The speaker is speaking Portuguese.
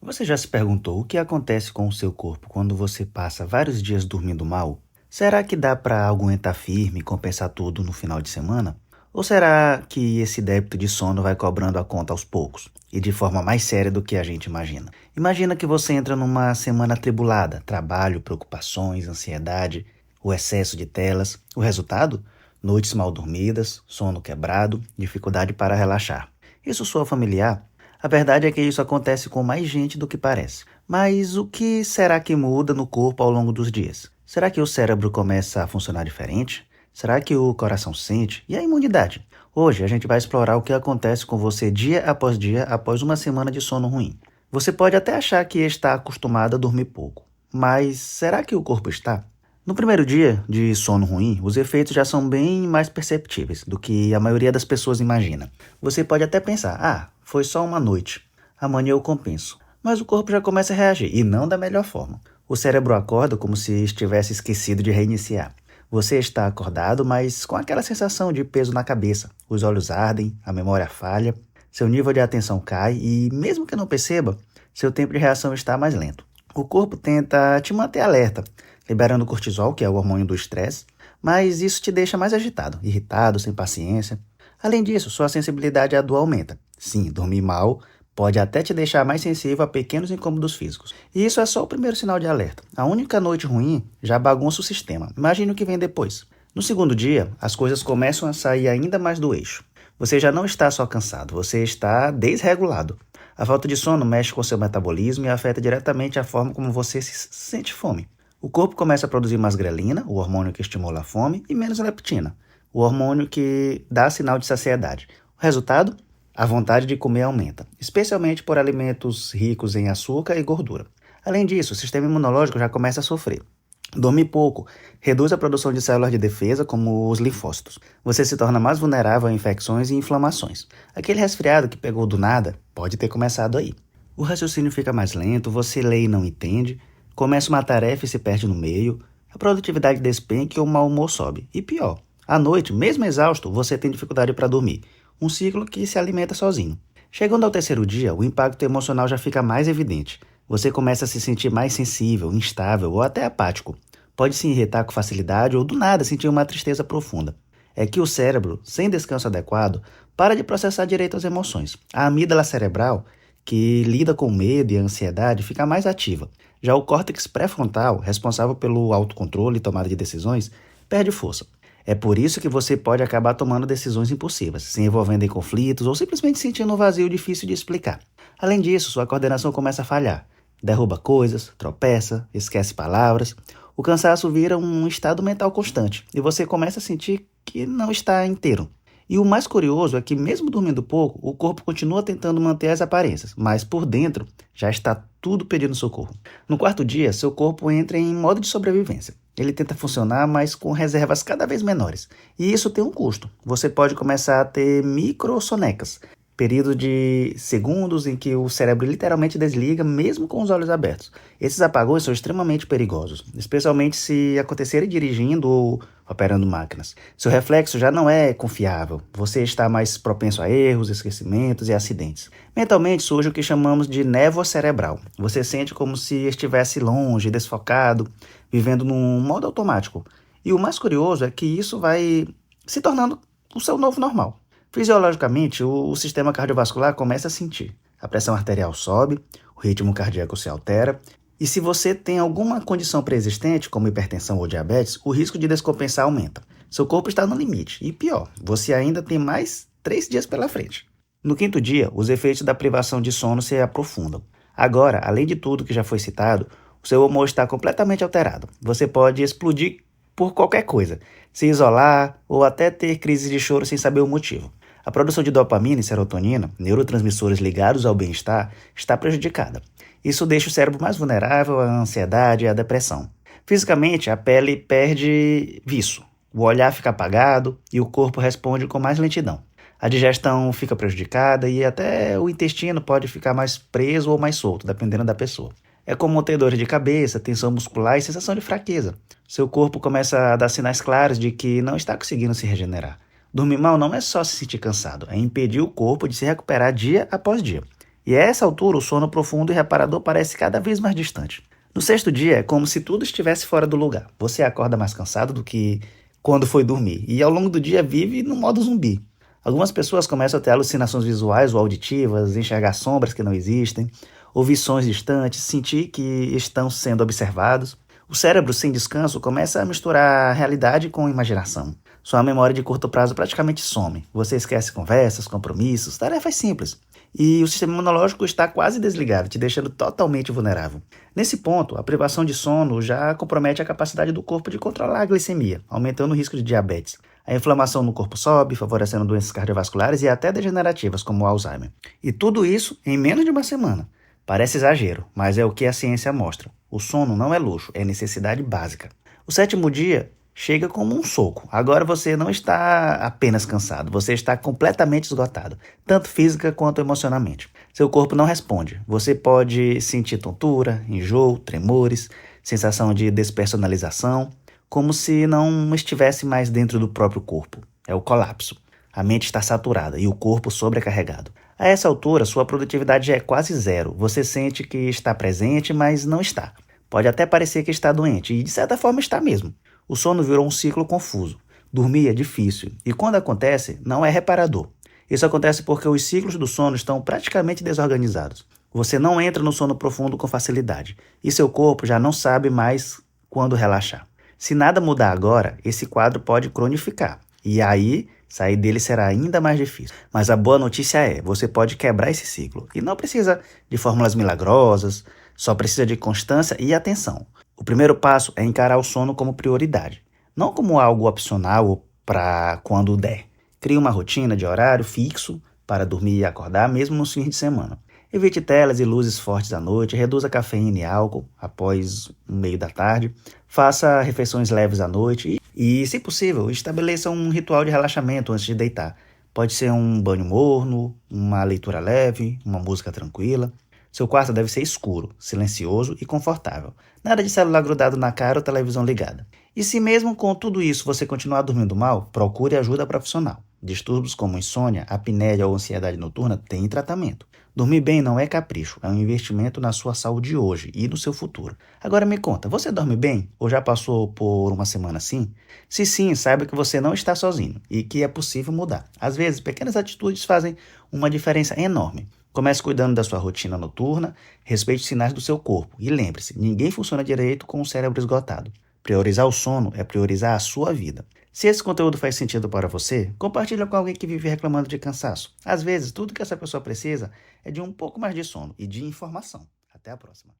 Você já se perguntou o que acontece com o seu corpo quando você passa vários dias dormindo mal? Será que dá para aguentar firme e compensar tudo no final de semana? Ou será que esse débito de sono vai cobrando a conta aos poucos e de forma mais séria do que a gente imagina? Imagina que você entra numa semana atribulada, trabalho, preocupações, ansiedade, o excesso de telas. O resultado? Noites mal dormidas, sono quebrado, dificuldade para relaxar. Isso soa familiar? A verdade é que isso acontece com mais gente do que parece. Mas o que será que muda no corpo ao longo dos dias? Será que o cérebro começa a funcionar diferente? Será que o coração sente? E a imunidade? Hoje a gente vai explorar o que acontece com você dia após uma semana de sono ruim. Você pode até achar que está acostumado a dormir pouco, mas será que o corpo está? No primeiro dia de sono ruim, os efeitos já são bem mais perceptíveis do que a maioria das pessoas imagina. Você pode até pensar, foi só uma noite, amanhã eu compenso. Mas o corpo já começa a reagir, e não da melhor forma. O cérebro acorda como se estivesse esquecido de reiniciar. Você está acordado, mas com aquela sensação de peso na cabeça. Os olhos ardem, a memória falha, seu nível de atenção cai e, mesmo que não perceba, seu tempo de reação está mais lento. O corpo tenta te manter alerta, liberando cortisol, que é o hormônio do estresse, mas isso te deixa mais agitado, irritado, sem paciência. Além disso, sua sensibilidade à dor aumenta. Sim, dormir mal pode até te deixar mais sensível a pequenos incômodos físicos. E isso é só o primeiro sinal de alerta. A única noite ruim já bagunça o sistema. Imagine o que vem depois. No segundo dia, as coisas começam a sair ainda mais do eixo. Você já não está só cansado, você está desregulado. A falta de sono mexe com seu metabolismo e afeta diretamente a forma como você se sente fome. O corpo começa a produzir mais grelina, o hormônio que estimula a fome, e menos leptina, o hormônio que dá sinal de saciedade. O resultado? A vontade de comer aumenta, especialmente por alimentos ricos em açúcar e gordura. Além disso, o sistema imunológico já começa a sofrer. Dormir pouco reduz a produção de células de defesa, como os linfócitos. Você se torna mais vulnerável a infecções e inflamações. Aquele resfriado que pegou do nada pode ter começado aí. O raciocínio fica mais lento, você lê e não entende, começa uma tarefa e se perde no meio, a produtividade despenca e o mau humor sobe. E pior, à noite, mesmo exausto, você tem dificuldade para dormir. Um ciclo que se alimenta sozinho. Chegando ao terceiro dia, o impacto emocional já fica mais evidente. Você começa a se sentir mais sensível, instável ou até apático. Pode se irritar com facilidade ou do nada sentir uma tristeza profunda. É que o cérebro, sem descanso adequado, para de processar direito as emoções. A amígdala cerebral, que lida com medo e ansiedade, fica mais ativa. Já o córtex pré-frontal, responsável pelo autocontrole e tomada de decisões, perde força. É por isso que você pode acabar tomando decisões impulsivas, se envolvendo em conflitos ou simplesmente sentindo um vazio difícil de explicar. Além disso, sua coordenação começa a falhar. Derruba coisas, tropeça, esquece palavras. O cansaço vira um estado mental constante e você começa a sentir que não está inteiro. E o mais curioso é que, mesmo dormindo pouco, o corpo continua tentando manter as aparências, mas por dentro já está tudo pedindo socorro. No quarto dia, seu corpo entra em modo de sobrevivência. Ele tenta funcionar, mas com reservas cada vez menores. E isso tem um custo. Você pode começar a ter microsonecas, período de segundos em que o cérebro literalmente desliga, mesmo com os olhos abertos. Esses apagões são extremamente perigosos, especialmente se acontecerem dirigindo ou operando máquinas. Seu reflexo já não é confiável, você está mais propenso a erros, esquecimentos e acidentes. Mentalmente surge o que chamamos de névoa cerebral. Você sente como se estivesse longe, desfocado, vivendo num modo automático. E o mais curioso é que isso vai se tornando o seu novo normal. Fisiologicamente, o sistema cardiovascular começa a sentir. A pressão arterial sobe, o ritmo cardíaco se altera, e se você tem alguma condição pré-existente, como hipertensão ou diabetes, o risco de descompensar aumenta. Seu corpo está no limite, e pior, você ainda tem mais 3 dias pela frente. No quinto dia, os efeitos da privação de sono se aprofundam. Agora, além de tudo que já foi citado, o seu humor está completamente alterado. Você pode explodir por qualquer coisa, se isolar ou até ter crises de choro sem saber o motivo. A produção de dopamina e serotonina, neurotransmissores ligados ao bem-estar, está prejudicada. Isso deixa o cérebro mais vulnerável à ansiedade e à depressão. Fisicamente, a pele perde viço, o olhar fica apagado e o corpo responde com mais lentidão. A digestão fica prejudicada e até o intestino pode ficar mais preso ou mais solto, dependendo da pessoa. É como ter dor de cabeça, tensão muscular e sensação de fraqueza. Seu corpo começa a dar sinais claros de que não está conseguindo se regenerar. Dormir mal não é só se sentir cansado, é impedir o corpo de se recuperar dia após dia. E a essa altura, o sono profundo e reparador parece cada vez mais distante. No sexto dia, é como se tudo estivesse fora do lugar. Você acorda mais cansado do que quando foi dormir, e ao longo do dia vive no modo zumbi. Algumas pessoas começam a ter alucinações visuais ou auditivas, enxergar sombras que não existem, ouvir sons distantes, sentir que estão sendo observados. O cérebro, sem descanso, começa a misturar realidade com imaginação. Sua memória de curto prazo praticamente some. Você esquece conversas, compromissos, tarefas simples. E o sistema imunológico está quase desligado, te deixando totalmente vulnerável. Nesse ponto, a privação de sono já compromete a capacidade do corpo de controlar a glicemia, aumentando o risco de diabetes. A inflamação no corpo sobe, favorecendo doenças cardiovasculares e até degenerativas, como o Alzheimer. E tudo isso em menos de uma semana. Parece exagero, mas é o que a ciência mostra. O sono não é luxo, é necessidade básica. O sétimo dia chega como um soco. Agora você não está apenas cansado, você está completamente esgotado, tanto física quanto emocionalmente. Seu corpo não responde. Você pode sentir tontura, enjoo, tremores, sensação de despersonalização, como se não estivesse mais dentro do próprio corpo. É o colapso. A mente está saturada e o corpo sobrecarregado. A essa altura, sua produtividade é quase zero. Você sente que está presente, mas não está. Pode até parecer que está doente, e de certa forma está mesmo. O sono virou um ciclo confuso. Dormir é difícil, e quando acontece, não é reparador. Isso acontece porque os ciclos do sono estão praticamente desorganizados. Você não entra no sono profundo com facilidade, e seu corpo já não sabe mais quando relaxar. Se nada mudar agora, esse quadro pode cronificar, e aí sair dele será ainda mais difícil. Mas a boa notícia é, você pode quebrar esse ciclo. E não precisa de fórmulas milagrosas, só precisa de constância e atenção. O primeiro passo é encarar o sono como prioridade, não como algo opcional para quando der. Crie uma rotina de horário fixo para dormir e acordar, mesmo nos fins de semana. Evite telas e luzes fortes à noite, reduza cafeína e álcool após o meio da tarde, faça refeições leves à noite e, se possível, estabeleça um ritual de relaxamento antes de deitar. Pode ser um banho morno, uma leitura leve, uma música tranquila. Seu quarto deve ser escuro, silencioso e confortável. Nada de celular grudado na cara ou televisão ligada. E se mesmo com tudo isso você continuar dormindo mal, procure ajuda profissional. Distúrbios como insônia, apneia ou ansiedade noturna têm tratamento. Dormir bem não é capricho, é um investimento na sua saúde hoje e no seu futuro. Agora me conta, você dorme bem ou já passou por uma semana assim? Se sim, saiba que você não está sozinho e que é possível mudar. Às vezes, pequenas atitudes fazem uma diferença enorme. Comece cuidando da sua rotina noturna, respeite os sinais do seu corpo e lembre-se, ninguém funciona direito com o cérebro esgotado. Priorizar o sono é priorizar a sua vida. Se esse conteúdo faz sentido para você, compartilhe com alguém que vive reclamando de cansaço. Às vezes, tudo que essa pessoa precisa é de um pouco mais de sono e de informação. Até a próxima.